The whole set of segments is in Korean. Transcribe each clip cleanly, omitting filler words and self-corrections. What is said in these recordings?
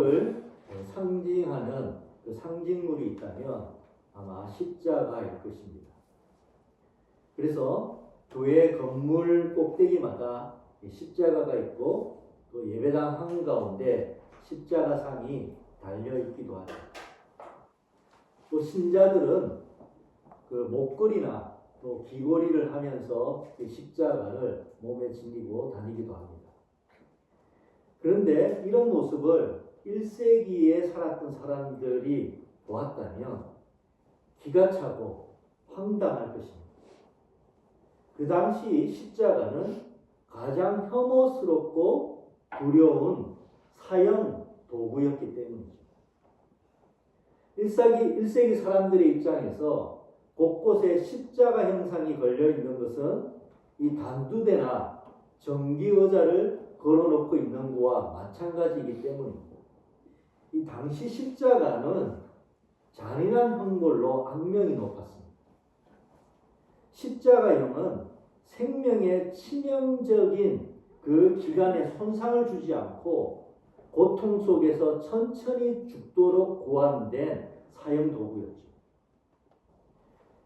구원을 상징하는 그 상징물이 있다면 아마 십자가일 것입니다. 그래서 교회 건물 꼭대기마다 십자가가 있고 또 예배당 한가운데 십자가상이 달려있기도 하죠. 또 신자들은 그 목걸이나 또 귀걸이를 하면서 그 십자가를 몸에 지니고 다니기도 합니다. 그런데 이런 모습을 1세기에 살았던 사람들이 보았다면 기가 차고 황당할 것입니다. 그 당시 십자가는 가장 혐오스럽고 두려운 사형 도구였기 때문이죠. 1세기 사람들의 입장에서 곳곳에 십자가 형상이 걸려 있는 것은 이 단두대나 전기의자를 걸어놓고 있는 것과 마찬가지이기 때문입니다. 이 당시 십자가는 잔인한 형벌로 악명이 높았습니다. 십자가형은 생명에 치명적인 그 기간에 손상을 주지 않고 고통 속에서 천천히 죽도록 고안된 사형 도구였죠.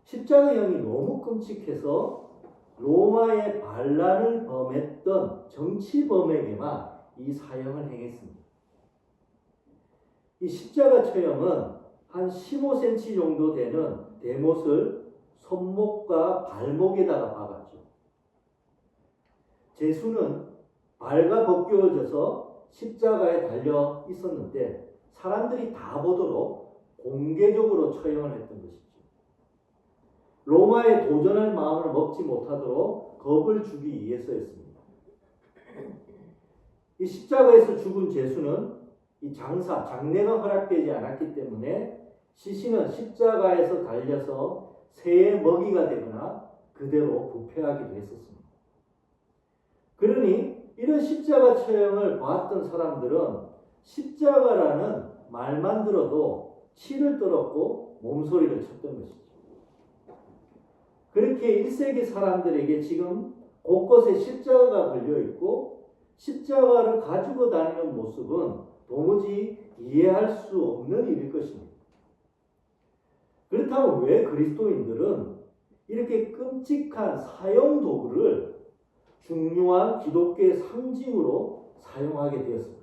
십자가형이 너무 끔찍해서 로마의 반란을 범했던 정치범에게만 이 사형을 행했습니다. 이 십자가 처형은 한 15cm 정도 되는 대못을 손목과 발목에다가 박았죠. 제수는 발가 벗겨져서 십자가에 달려 있었는데 사람들이 다 보도록 공개적으로 처형을 했던 것이죠. 로마에 도전할 마음을 먹지 못하도록 겁을 주기 위해서였습니다. 이 십자가에서 죽은 제수는 이 장례가 허락되지 않았기 때문에 시신은 십자가에서 달려서 새의 먹이가 되거나 그대로 부패하기도 했었습니다. 그러니 이런 십자가 처형을 보았던 사람들은 십자가라는 말만 들어도 치를 떨었고 몸소리를 쳤던 것이죠. 그렇게 1세기 사람들에게 지금 곳곳에 십자가가 걸려있고 십자가를 가지고 다니는 모습은 도무지 이해할 수 없는 일일 것입니다. 그렇다면 왜 그리스도인들은 이렇게 끔찍한 사형 도구를 중요한 기독교의 상징으로 사용하게 되었습니다?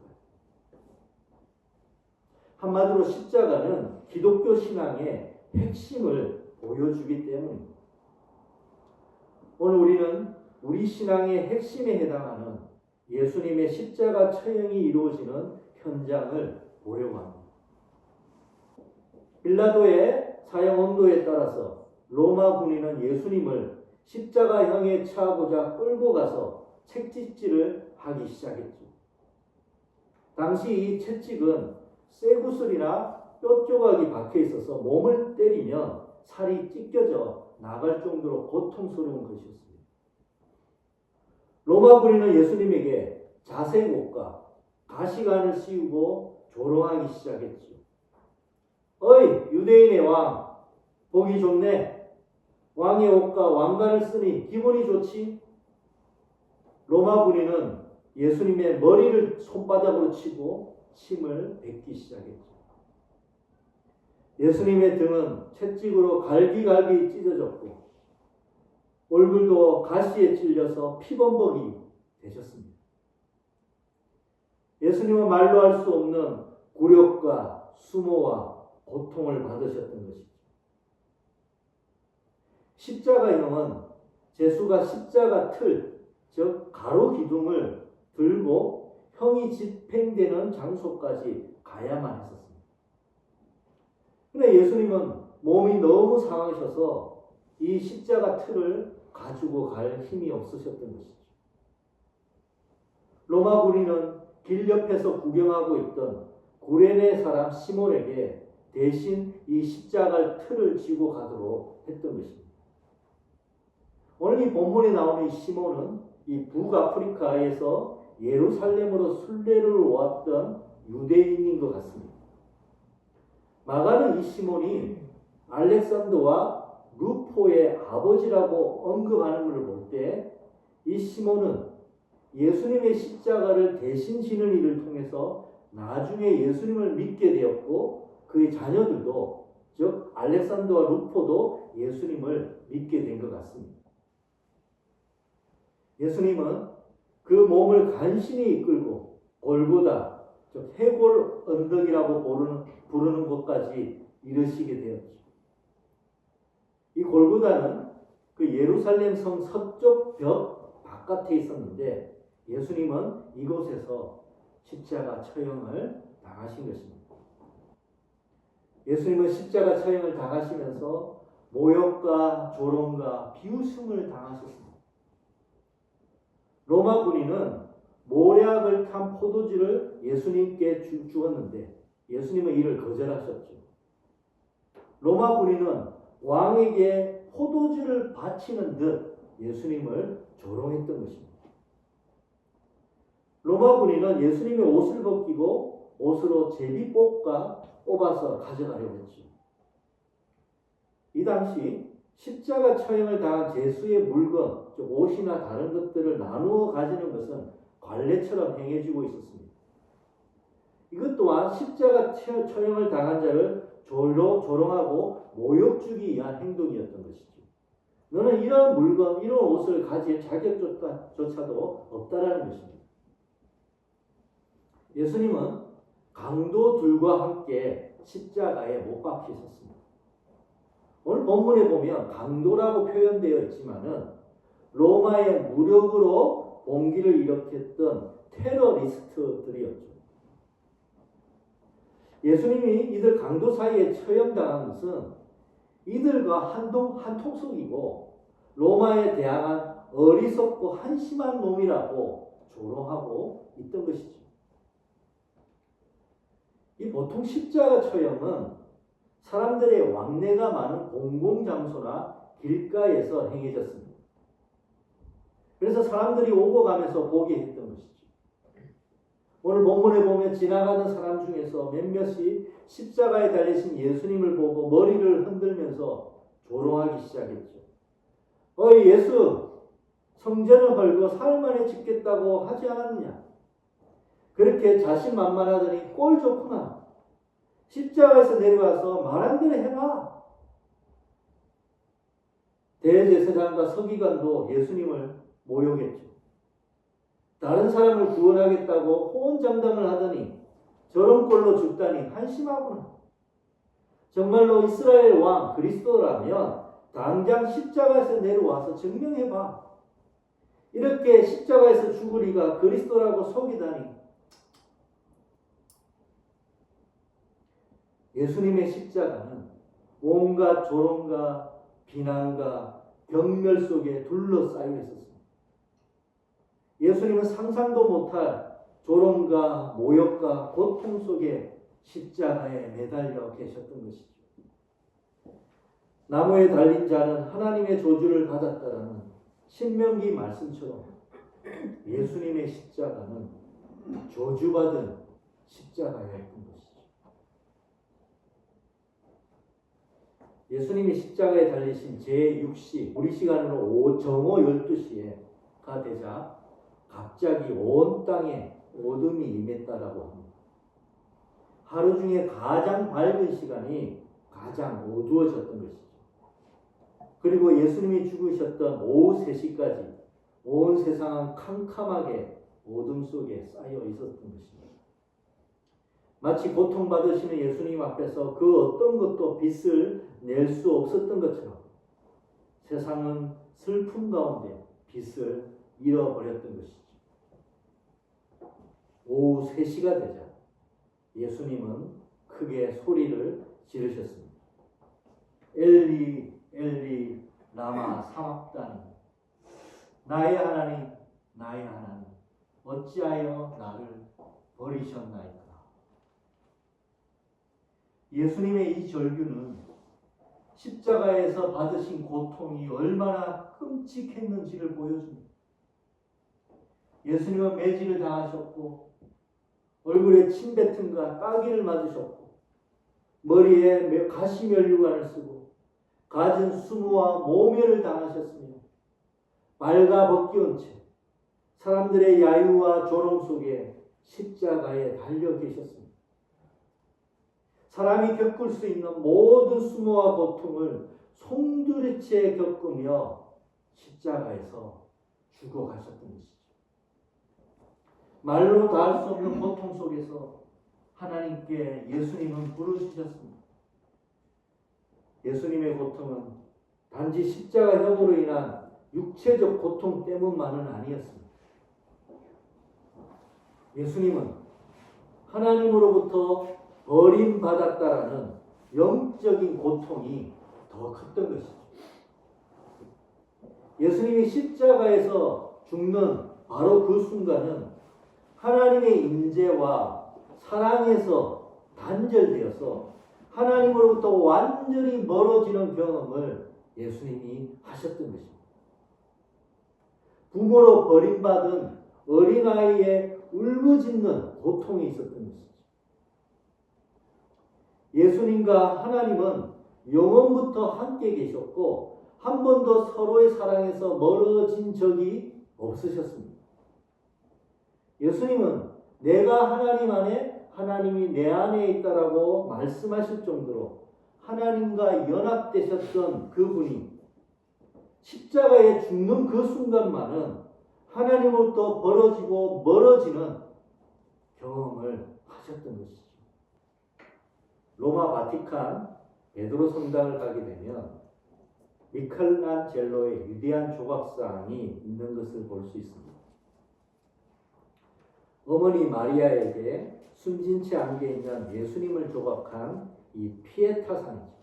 한마디로 십자가는 기독교 신앙의 핵심을 보여주기 때문입니다. 오늘 우리는 우리 신앙의 핵심에 해당하는 예수님의 십자가 처형이 이루어지는 현장을 보려고 합니다. 빌라도의 사형 온도에 따라서 로마 군인은 예수님을 십자가형에 처하고자 끌고 가서 채찍질을 하기 시작했죠. 당시 이 채찍은 쇠구슬이나 뼈 조각이 박혀 있어서 몸을 때리면 살이 찢겨져 나갈 정도로 고통스러운 것이었습니다. 로마 군인은 예수님에게 자색옷과 가시관을 씌우고 조롱하기 시작했죠. 어이 유대인의 왕, 보기 좋네. 왕의 옷과 왕관을 쓰니 기분이 좋지. 로마 군인은 예수님의 머리를 손바닥으로 치고 침을 뱉기 시작했죠. 예수님의 등은 채찍으로 갈기갈기 찢어졌고 얼굴도 가시에 찔려서 피범벅이 되셨습니다. 예수님은 말로 할 수 없는 굴욕과 수모와 고통을 받으셨던 것이죠. 십자가형은 제수가 십자가 틀, 즉 가로 기둥을 들고 형이 집행되는 장소까지 가야만 했었습니다. 그런데 예수님은 몸이 너무 상하셔서 이 십자가 틀을 가지고 갈 힘이 없으셨던 것이죠. 로마 군인은 길 옆에서 구경하고 있던 구레네 사람 시몬에게 대신 이 십자가 틀을 쥐고 가도록 했던 것입니다. 오늘 이 본문에 나오는 이 시몬은 이 북아프리카에서 예루살렘으로 순례를 왔던 유대인인 것 같습니다. 마가는 이 시몬이 알렉산더와 루포의 아버지라고 언급하는 것을 볼 때 이 시몬은 예수님의 십자가를 대신 지는 일을 통해서 나중에 예수님을 믿게 되었고 그의 자녀들도 즉 알렉산더와 루포도 예수님을 믿게 된 것 같습니다. 예수님은 그 몸을 간신히 이끌고 골고다 즉 해골 언덕이라고 부르는 곳까지 이르시게 되었죠. 이 골고다는 그 예루살렘 성 서쪽 벽 바깥에 있었는데 예수님은 이곳에서 십자가 처형을 당하신 것입니다. 예수님은 십자가 처형을 당하시면서 모욕과 조롱과 비웃음을 당하셨습니다. 로마 군인은 모략을 탄 포도주를 예수님께 주었는데 예수님은 이를 거절하셨죠. 로마 군인은 왕에게 포도주를 바치는 듯 예수님을 조롱했던 것입니다. 로마 군인은 예수님의 옷을 벗기고 옷으로 제비뽑아 뽑아서 가져가려고 했죠. 이 당시 십자가 처형을 당한 제수의 물건, 즉 옷이나 다른 것들을 나누어 가지는 것은 관례처럼 행해지고 있었습니다. 이것 또한 십자가 처형을 당한 자를 조롱하고 모욕 주기 위한 행동이었던 것이죠. 너는 이런 물건, 이런 옷을 가질 자격조차도 없다라는 것입니다. 예수님은 강도들과 함께 십자가에 못 박히셨습니다. 오늘 본문에 보면 강도라고 표현되어 있지만은 로마의 무력으로 봉기를 일으켰던 테러리스트들이었죠. 예수님이 이들 강도 사이에 처형당한 것은 이들과 한통속이고 로마에 대항한 어리석고 한심한 놈이라고 조롱하고 있던 것이죠. 이 보통 십자가 처형은 사람들의 왕래가 많은 공공장소나 길가에서 행해졌습니다. 그래서 사람들이 오고 가면서 보게 했던 것이죠. 오늘 본문에 보면 지나가는 사람 중에서 몇몇이 십자가에 달리신 예수님을 보고 머리를 흔들면서 조롱하기 시작했죠. 어이 예수, 성전을 헐고 사흘 만에 짓겠다고 하지 않았느냐? 그렇게 자신만만하더니 꼴 좋구나. 십자가에서 내려와서 말한 대로 해봐. 대제사장과 서기관도 예수님을 모욕했죠. 다른 사람을 구원하겠다고 호언장담을 하더니 저런 꼴로 죽다니 한심하구나. 정말로 이스라엘 왕 그리스도라면 당장 십자가에서 내려와서 증명해봐. 이렇게 십자가에서 죽으리가 그리스도라고 속이다니. 예수님의 십자가는 온갖 조롱과 비난과 경멸 속에 둘러싸여 있었습니다. 예수님은 상상도 못할 조롱과 모욕과 고통 속에 십자가에 매달려 계셨던 것이죠. 나무에 달린 자는 하나님의 저주를 받았다라는 신명기 말씀처럼 예수님의 십자가는 저주받은 십자가였던 것이죠. 예수님이 십자가에 달리신 제6시, 우리 시간으로 정오 12시에가 되자 갑자기 온 땅에 어둠이 임했다라고 합니다. 하루 중에 가장 밝은 시간이 가장 어두워졌던 것이죠. 그리고 예수님이 죽으셨던 오후 3시까지 온 세상은 캄캄하게 어둠 속에 쌓여 있었던 것입니다. 마치 고통받으시는 예수님 앞에서 그 어떤 것도 빛을 낼 수 없었던 것처럼 세상은 슬픔 가운데 빛을 잃어버렸던 것이죠. 오후 3시가 되자 예수님은 크게 소리를 지르셨습니다. 엘리 엘리 라마 사막다니 나의 하나님 나의 하나님 어찌하여 나를 버리셨나이까. 예수님의 이 절규는 십자가에서 받으신 고통이 얼마나 끔찍했는지를 보여줍니다. 예수님은 매질을 당하셨고 얼굴에 침뱉음과 따기를 맞으셨고 머리에 가시면류관을 쓰고 갖은 수모와 모멸을 당하셨으며 발가 벗겨온 채 사람들의 야유와 조롱 속에 십자가에 달려 계셨습니다. 사람이 겪을 수 있는 모든 수모와 고통을 송두리째 겪으며 십자가에서 죽어가셨던 것이죠. 말로 다 할 수 없는 고통 속에서 하나님께 예수님은 부르짖었습니다. 예수님의 고통은 단지 십자가형으로 인한 육체적 고통 때문만은 아니었습니다. 예수님은 하나님으로부터 버림받았다라는 영적인 고통이 더 컸던 것이죠. 예수님이 십자가에서 죽는 바로 그 순간은 하나님의 임재와 사랑에서 단절되어서 하나님으로부터 완전히 멀어지는 경험을 예수님이 하셨던 것입니다. 부모로 버림받은 어린아이의 울부짖는 고통이 있었던 것이죠. 예수님과 하나님은 영원부터 함께 계셨고 한 번도 서로의 사랑에서 멀어진 적이 없으셨습니다. 예수님은 내가 하나님 안에 하나님이 내 안에 있다라고 말씀하실 정도로 하나님과 연합되셨던 그분이 십자가에 죽는 그 순간만은 하나님으로부터 벌어지고 멀어지는 경험을 하셨던 것이죠. 로마 바티칸 베드로 성당을 가게 되면 미켈란젤로의 위대한 조각상이 있는 것을 볼 수 있습니다. 어머니 마리아에게 숨진 채 안겨 있는 예수님을 조각한 이 피에타상이죠.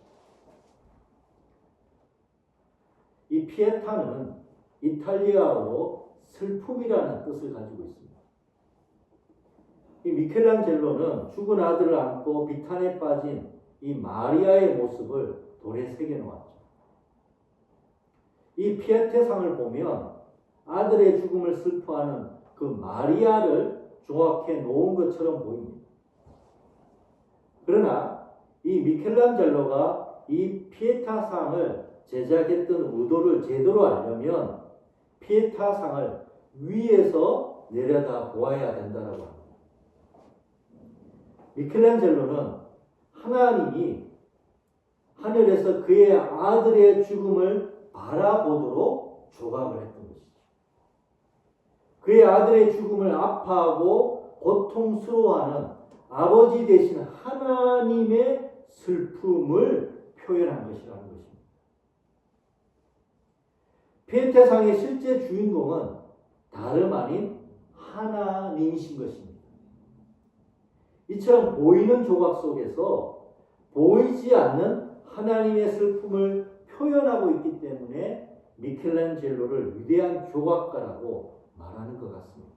이 피에타는 이탈리아어로 슬픔이라는 뜻을 가지고 있습니다. 이 미켈란젤로는 죽은 아들을 안고 비탄에 빠진 이 마리아의 모습을 돌에 새겨 놓았죠. 이 피에테상을 보면 아들의 죽음을 슬퍼하는 그 마리아를 조각해 놓은 것처럼 보입니다. 그러나 이 미켈란젤로가 이 피에타상을 제작했던 의도를 제대로 알려면 피에타상을 위에서 내려다 보아야 된다고 합니다. 미켈란젤로는 하나님이 하늘에서 그의 아들의 죽음을 바라보도록 조각을 했던 것이죠. 그의 아들의 죽음을 아파하고 고통스러워하는 아버지 되신 하나님의 슬픔을 표현한 것이라는 것입니다. 피에테상의 실제 주인공은 다름 아닌 하나님이신 것입니다. 이처럼 보이는 조각 속에서 보이지 않는 하나님의 슬픔을 표현하고 있기 때문에 미켈란젤로를 위대한 조각가라고 말하는 것 같습니다.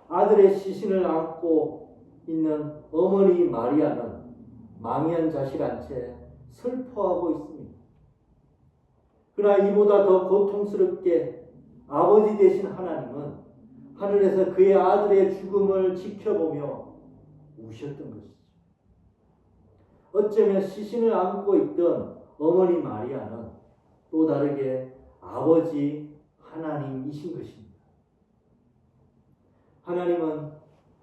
아들의 시신을 안고 있는 어머니 마리아는 망연자실한 채 슬퍼하고 있습니다. 그러나 이보다 더 고통스럽게 아버지 되신 하나님은 하늘에서 그의 아들의 죽음을 지켜보며 우셨던 것이죠. 어쩌면 시신을 안고 있던 어머니 마리아는 또 다르게 아버지 하나님이신 것입니다. 하나님은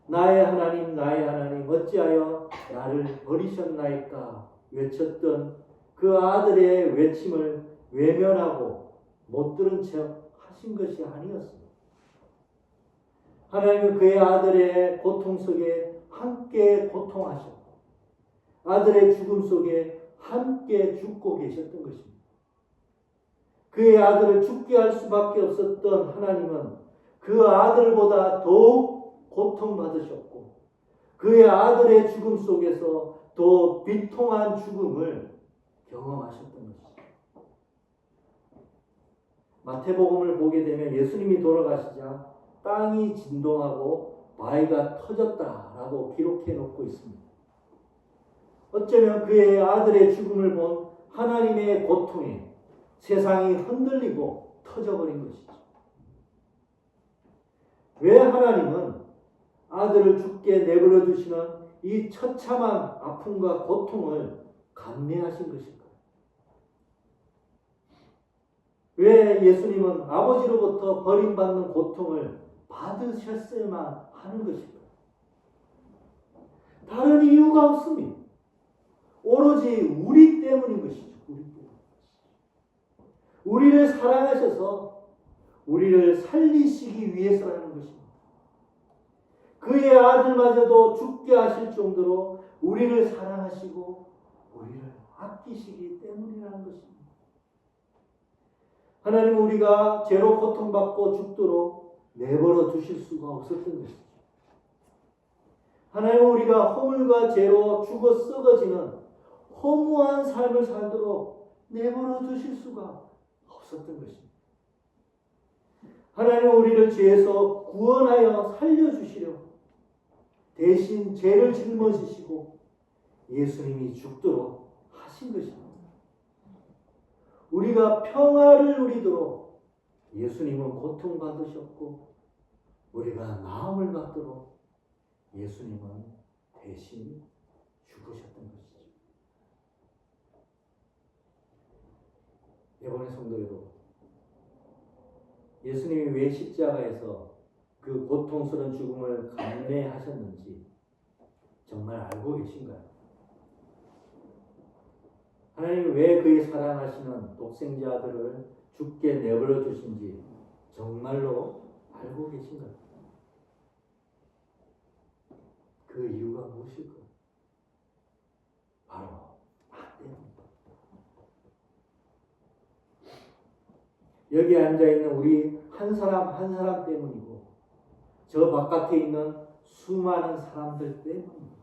나의 하나님 나의 하나님 어찌하여 나를 버리셨나이까 외쳤던 그 아들의 외침을 외면하고 못 들은 척 하신 것이 아니었습니다. 하나님은 그의 아들의 고통 속에 함께 고통하셨고 아들의 죽음 속에 함께 죽고 계셨던 것입니다. 그의 아들을 죽게 할 수밖에 없었던 하나님은 그 아들보다 더욱 고통받으셨고 그의 아들의 죽음 속에서 더 비통한 죽음을 경험하셨던 것입니다. 마태복음을 보게 되면 예수님이 돌아가시자 땅이 진동하고 바위가 터졌다라고 기록해 놓고 있습니다. 어쩌면 그의 아들의 죽음을 본 하나님의 고통에 세상이 흔들리고 터져버린 것이죠. 왜 하나님은 아들을 죽게 내버려 두시는 이 처참한 아픔과 고통을 감내하신 것일까요? 왜 예수님은 아버지로부터 버림받는 고통을 받으셨어야만 하는 것입니다. 다른 이유가 없습니다. 오로지 우리 때문인 것이죠. 우리 때문. 우리를 사랑하셔서 우리를 살리시기 위해서라는 것입니다. 그의 아들마저도 죽게 하실 정도로 우리를 사랑하시고 우리를 아끼시기 때문이라는 것입니다. 하나님은 우리가 죄로 고통받고 죽도록 내버려 두실 수가 없었던 것이죠. 하나님은 우리가 허물과 죄로 죽어 썩어지는 허무한 삶을 살도록 내버려 두실 수가 없었던 것입니다. 하나님은 우리를 죄에서 구원하여 살려주시려 대신 죄를 짊어지시고 예수님이 죽도록 하신 것입니다. 우리가 평화를 누리도록 예수님은 고통받으셨고 우리가 나음을 받도록 예수님은 대신 죽으셨던 것이죠. 이번에 성도 여러분, 예수님이 왜 십자가에서 그 고통스러운 죽음을 감내하셨는지 정말 알고 계신가요? 하나님이 왜 그의 사랑하시는 독생자 아들을 죽게 내버려 두신지 정말로 알고 계신가요? 그 이유가 무엇일까요? 바로 나 때문입니다. 여기 앉아있는 우리 한 사람 한 사람 때문이고 저 바깥에 있는 수많은 사람들 때문입니다.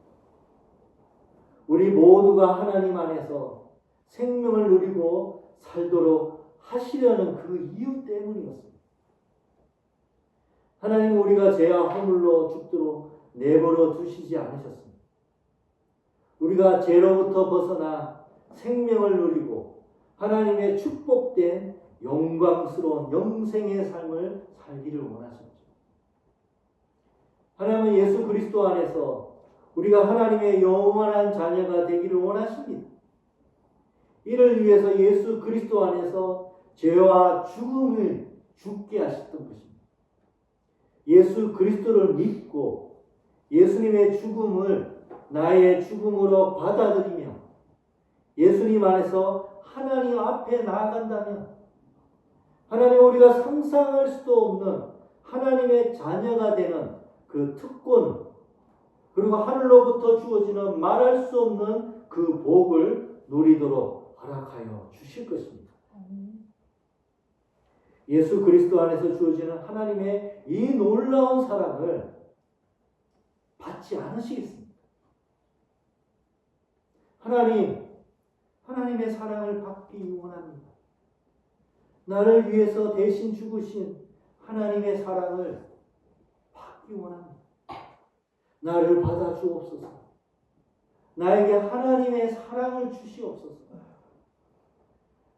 우리 모두가 하나님 안에서 생명을 누리고 살도록 하시려는 그 이유 때문이었습니다. 하나님은 우리가 죄와 허물로 죽도록 내버려 두시지 않으셨습니다. 우리가 죄로부터 벗어나 생명을 누리고 하나님의 축복된 영광스러운 영생의 삶을 살기를 원하셨죠. 하나님은 예수 그리스도 안에서 우리가 하나님의 영원한 자녀가 되기를 원하십니다. 이를 위해서 예수 그리스도 안에서 죄와 죽음을 죽게 하셨던 것입니다. 예수 그리스도를 믿고 예수님의 죽음을 나의 죽음으로 받아들이며 예수님 안에서 하나님 앞에 나아간다면 하나님 우리가 상상할 수도 없는 하나님의 자녀가 되는 그 특권 그리고 하늘로부터 주어지는 말할 수 없는 그 복을 누리도록 허락하여 주실 것입니다. 예수 그리스도 안에서 주어지는 하나님의 이 놀라운 사랑을 받지 않으시겠습니까? 하나님의 사랑을 받기 원합니다. 나를 위해서 대신 죽으신 하나님의 사랑을 받기 원합니다. 나를 받아 주옵소서. 나에게 하나님의 사랑을 주시옵소서.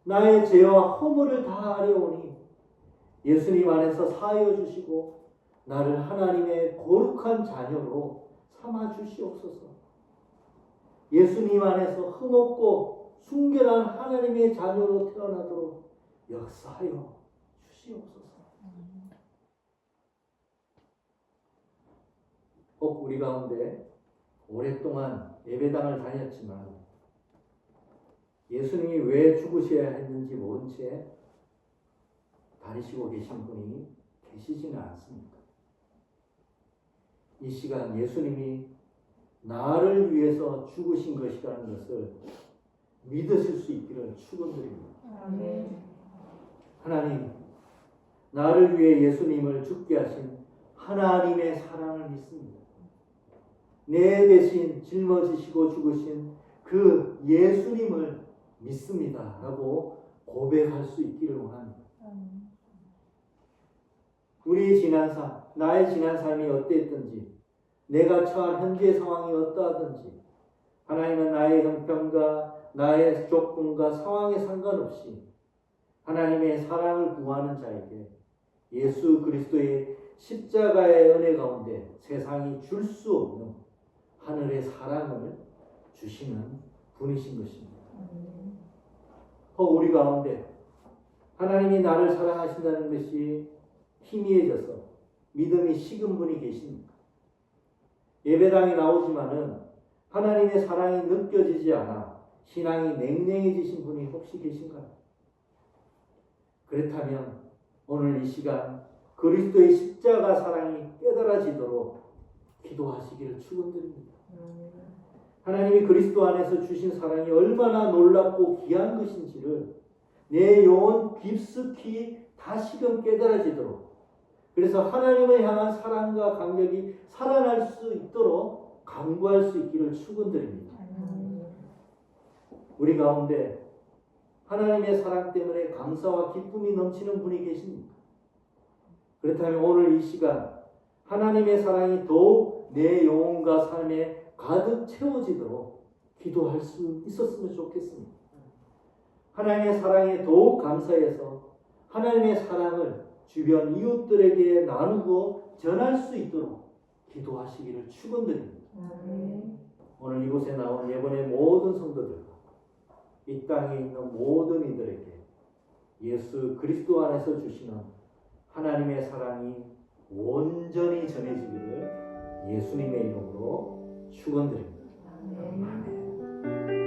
나의 죄와 허물을 다 아뢰오니 예수님 안에서 사하여 주시고 나를 하나님의 거룩한 자녀로 삼아 주시옵소서. 예수님 안에서 흠없고 순결한 하나님의 자녀로 태어나도록 역사하여 주시옵소서. 혹 우리 가운데 오랫동안 예배당을 다녔지만 예수님이 왜 죽으셔야 했는지 모른 채 다니시고 계신 분이 계시지는 않습니다. 이 시간 예수님이 나를 위해서 죽으신 것이라는 것을 믿으실 수 있기를 축원드립니다. 하나님, 나를 위해 예수님을 죽게 하신 하나님의 사랑을 믿습니다. 내 대신 짊어지시고 죽으신 그 예수님을 믿습니다. 라고 고백할 수 있기를 원합니다. 우리의 지난 삶, 나의 지난 삶이 어땠든지 내가 처한 현재 상황이 어떠하든지 하나님은 나의 형편과 나의 조건과 상황에 상관없이 하나님의 사랑을 구하는 자에게 예수 그리스도의 십자가의 은혜 가운데 세상이 줄 수 없는 하늘의 사랑을 주시는 분이신 것입니다. 혹 우리 가운데 하나님이 나를 사랑하신다는 것이 희미해져서 믿음이 식은 분이 계십니까? 예배당에 나오지만은 하나님의 사랑이 느껴지지 않아 신앙이 냉랭해지신 분이 혹시 계신가요? 그렇다면 오늘 이 시간 그리스도의 십자가 사랑이 깨달아지도록 기도하시기를 축원드립니다. 하나님이 그리스도 안에서 주신 사랑이 얼마나 놀랍고 귀한 것인지를 내 영혼 깊숙이 다시금 깨달아지도록, 그래서 하나님을 향한 사랑과 감격이 살아날 수 있도록 간구할 수 있기를 축원드립니다. 우리 가운데 하나님의 사랑 때문에 감사와 기쁨이 넘치는 분이 계십니까? 그렇다면 오늘 이 시간 하나님의 사랑이 더욱 내 영혼과 삶에 가득 채워지도록 기도할 수 있었으면 좋겠습니다. 하나님의 사랑에 더욱 감사해서 하나님의 사랑을 주변 이웃들에게 나누고 전할 수 있도록 기도하시기를 축원드립니다. 오늘 이곳에 나온 예번의 모든 성도들과 이 땅에 있는 모든 이들에게 예수 그리스도 안에서 주시는 하나님의 사랑이 온전히 전해지기를 예수님의 이름으로 축원드립니다. 아멘.